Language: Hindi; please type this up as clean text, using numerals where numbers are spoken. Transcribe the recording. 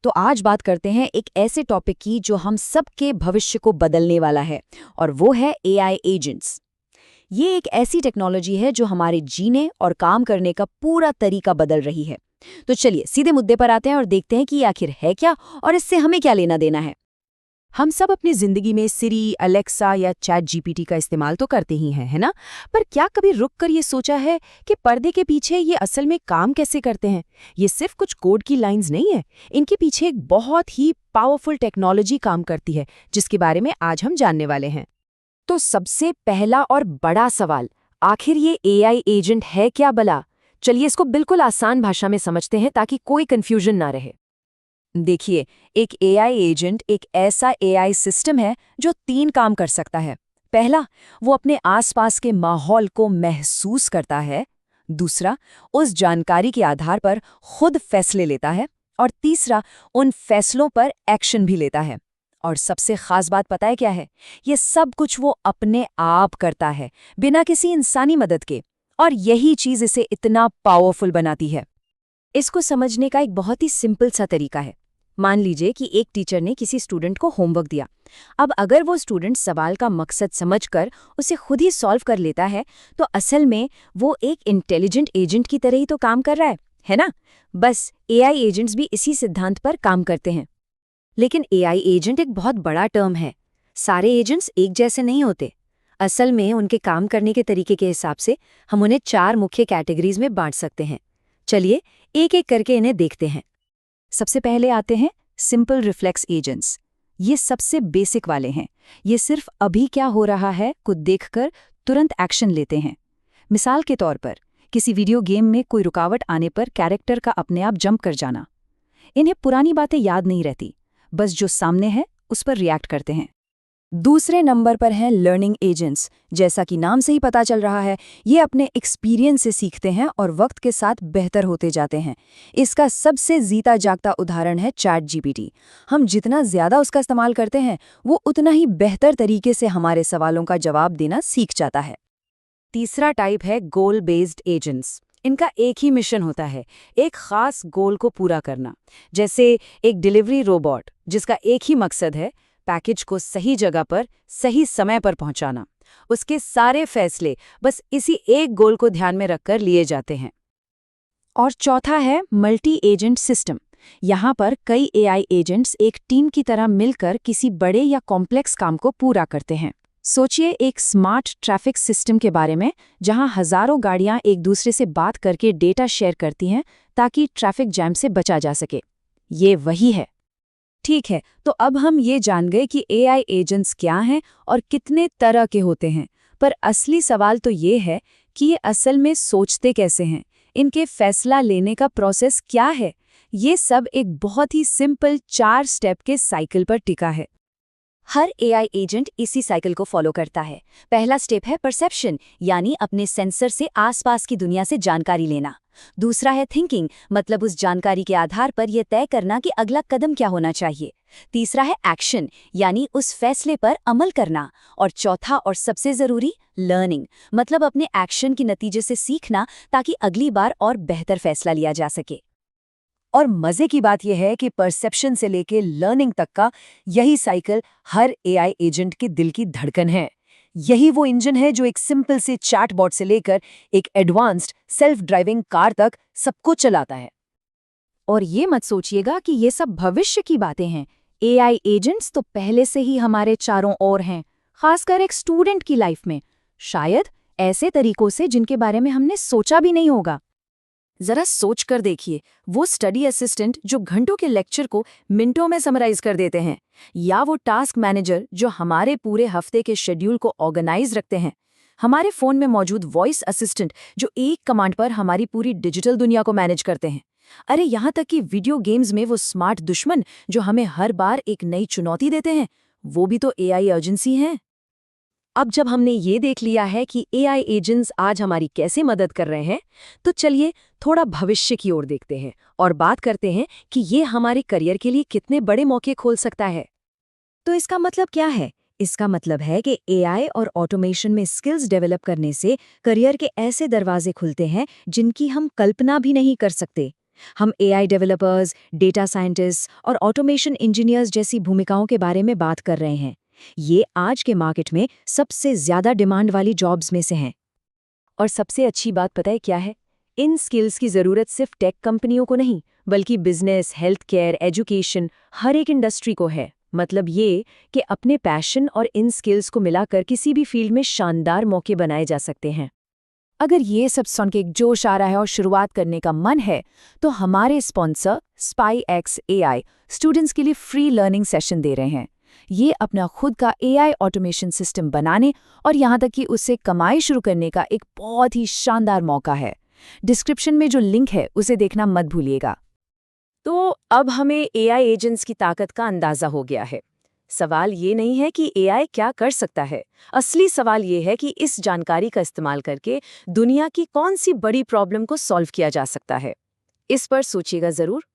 तो आज बात करते हैं एक ऐसे टॉपिक की जो हम सबके भविष्य को बदलने वाला है, और वो है एआई एजेंट्स। ये एक ऐसी टेक्नोलॉजी है जो हमारे जीने और काम करने का पूरा तरीका बदल रही है। तो चलिए सीधे मुद्दे पर आते हैं और देखते हैं कि ये आखिर है क्या और इससे हमें क्या लेना देना है। हम सब अपनी जिंदगी में सिरी, अलेक्सा या चैट जीपीटी का इस्तेमाल तो करते ही हैं, है ना? पर क्या कभी रुककर ये सोचा है कि पर्दे के पीछे ये असल में काम कैसे करते हैं? ये सिर्फ कुछ कोड की लाइंस नहीं है, इनके पीछे एक बहुत ही पावरफुल टेक्नोलॉजी काम करती है, जिसके बारे में आज हम जानने वाले हैं। तो सबसे पहला और बड़ा सवाल, आखिर ये एआई एजेंट है क्या भला? चलिए इसको बिल्कुल आसान भाषा में समझते हैं ताकि कोई कंफ्यूजन ना रहे। देखिए, एक एआई एजेंट एक ऐसा एआई सिस्टम है जो 3 काम कर सकता है। पहला, वो अपने आसपास के माहौल को महसूस करता है। दूसरा, उस जानकारी के आधार पर खुद फैसले लेता है। और तीसरा, उन फैसलों पर एक्शन भी लेता है। और सबसे खास बात पता है क्या है? ये सब कुछ वो अपने आप करता है, बिना किसी इंसानी मदद के। और यही चीज़ इसे इतना पावरफुल बनाती है। इसको समझने का एक बहुत ही सिंपल सा तरीका है। मान लीजिए कि एक टीचर ने किसी स्टूडेंट को होमवर्क दिया। अब अगर वो स्टूडेंट सवाल का मकसद समझकर उसे खुद ही सॉल्व कर लेता है, तो असल में वो एक इंटेलिजेंट एजेंट की तरह ही तो काम कर रहा है ना? बस एआई एजेंट्स भी इसी सिद्धांत पर काम करते हैं। लेकिन एआई एजेंट एक बहुत बड़ा टर्म है। सारे एजेंट्स एक जैसे नहीं होते। असल में उनके काम करने के तरीके के हिसाब से हम उन्हें 4 मुख्य कैटेगरीज में बांट सकते हैं। चलिए एक एक करके इन्हें देखते हैं। सबसे पहले आते हैं सिंपल रिफ्लेक्स एजेंट्स। ये सबसे बेसिक वाले हैं। ये सिर्फ अभी क्या हो रहा है को देखकर तुरंत एक्शन लेते हैं। मिसाल के तौर पर किसी वीडियो गेम में कोई रुकावट आने पर कैरेक्टर का अपने आप जंप कर जाना। इन्हें पुरानी बातें याद नहीं रहती, बस जो सामने है उस पर रिएक्ट करते हैं। दूसरे नंबर पर हैं लर्निंग एजेंट्स। जैसा कि नाम से ही पता चल रहा है, ये अपने एक्सपीरियंस से सीखते हैं और वक्त के साथ बेहतर होते जाते हैं। इसका सबसे जीता जागता उदाहरण है चैट जीपीटी। हम जितना ज्यादा उसका इस्तेमाल करते हैं, वो उतना ही बेहतर तरीके से हमारे सवालों का जवाब देना सीख जाता है। तीसरा टाइप है गोल बेस्ड एजेंट्स। इनका एक ही मिशन होता है, एक खास गोल को पूरा करना। जैसे एक डिलीवरी रोबोट, जिसका एक ही मकसद है पैकेज को सही जगह पर सही समय पर पहुंचाना। उसके सारे फैसले बस इसी एक गोल को ध्यान में रखकर लिए जाते हैं। और चौथा है मल्टी एजेंट सिस्टम। यहाँ पर कई एआई एजेंट्स एक टीम की तरह मिलकर किसी बड़े या कॉम्प्लेक्स काम को पूरा करते हैं। सोचिए एक स्मार्ट ट्रैफिक सिस्टम के बारे में, जहां हजारों गाड़ियां एक दूसरे से बात करके डेटा शेयर करती हैं ताकि ट्रैफिक जैम से बचा जा सके। ये वही है। ठीक है, तो अब हम ये जान गए कि एआई एजेंट्स क्या हैं और कितने तरह के होते हैं। पर असली सवाल तो ये है कि ये असल में सोचते कैसे हैं, इनके फैसला लेने का प्रोसेस क्या है। ये सब एक बहुत ही सिंपल 4 स्टेप के साइकिल पर टिका है। हर एआई एजेंट इसी साइकिल को फॉलो करता है। पहला स्टेप है परसेप्शन, यानी अपने सेंसर से आसपास की दुनिया से जानकारी लेना। दूसरा है थिंकिंग, मतलब उस जानकारी के आधार पर यह तय करना कि अगला कदम क्या होना चाहिए। तीसरा है एक्शन, यानी उस फैसले पर अमल करना। और चौथा और सबसे जरूरी लर्निंग, मतलब अपने एक्शन के नतीजे से सीखना ताकि अगली बार और बेहतर फैसला लिया जा सके। और मजे की बात यह है कि परसेप्शन से लेके लर्निंग तक का यही साइकिल हर एआई एजेंट के दिल की धड़कन है। यही वो इंजन है जो एक सिंपल से चैटबॉट से लेकर एक एडवांस्ड सेल्फ ड्राइविंग कार तक सबको चलाता है। और ये मत सोचिएगा कि ये सब भविष्य की बातें हैं। एआई एजेंट्स तो पहले से ही हमारे चारों ओर हैं, खासकर एक स्टूडेंट की लाइफ में, शायद ऐसे तरीकों से जिनके बारे में हमने सोचा भी नहीं होगा। जरा सोच कर देखिए, वो स्टडी असिस्टेंट जो घंटों के लेक्चर को मिनटों में समराइज कर देते हैं, या वो टास्क मैनेजर जो हमारे पूरे हफ्ते के शेड्यूल को ऑर्गेनाइज रखते हैं, हमारे फोन में मौजूद वॉइस असिस्टेंट जो एक कमांड पर हमारी पूरी डिजिटल दुनिया को मैनेज करते हैं। अरे यहाँ तक कि वीडियो गेम्स में वो स्मार्ट दुश्मन जो हमें हर बार एक नई चुनौती देते हैं, वो भी तो एआई एजेंसी हैं। अब जब हमने ये देख लिया है कि एआई एजेंट्स आज हमारी कैसे मदद कर रहे हैं, तो चलिए थोड़ा भविष्य की ओर देखते हैं और बात करते हैं कि ये हमारे करियर के लिए कितने बड़े मौके खोल सकता है। तो इसका मतलब क्या है? इसका मतलब है कि एआई और ऑटोमेशन में स्किल्स डेवलप करने से करियर के ऐसे दरवाजे खुलते हैं जिनकी हम कल्पना भी नहीं कर सकते। हम एआई डेवलपर्स, डेटा साइंटिस्ट और ऑटोमेशन इंजीनियर्स जैसी भूमिकाओं के बारे में बात कर रहे हैं। ये आज के मार्केट में सबसे ज्यादा डिमांड वाली जॉब्स में से हैं। और सबसे अच्छी बात पता है क्या है? इन स्किल्स की ज़रूरत सिर्फ टेक कंपनियों को नहीं, बल्कि बिजनेस, हेल्थ केयर, एजुकेशन, हर एक इंडस्ट्री को है। मतलब ये कि अपने पैशन और इन स्किल्स को मिलाकर किसी भी फील्ड में शानदार मौके बनाए जा सकते हैं। अगर ये सब सुन के एक जोश आ रहा है और शुरुआत करने का मन है, तो हमारे स्पॉन्सर SpyX AI स्टूडेंट्स के लिए फ्री लर्निंग सेशन दे रहे हैं। ये अपना खुद का AI ऑटोमेशन सिस्टम बनाने और यहाँ तक कि उससे कमाई शुरू करने का एक बहुत ही शानदार मौका है। डिस्क्रिप्शन में जो लिंक है उसे देखना मत भूलिएगा। तो अब हमें एआई एजेंट्स की ताकत का अंदाजा हो गया है। सवाल ये नहीं है कि एआई क्या कर सकता है, असली सवाल ये है कि इस जानकारी का इस्तेमाल करके दुनिया की कौन सी बड़ी प्रॉब्लम को सॉल्व किया जा सकता है। इस पर सोचिएगा जरूर।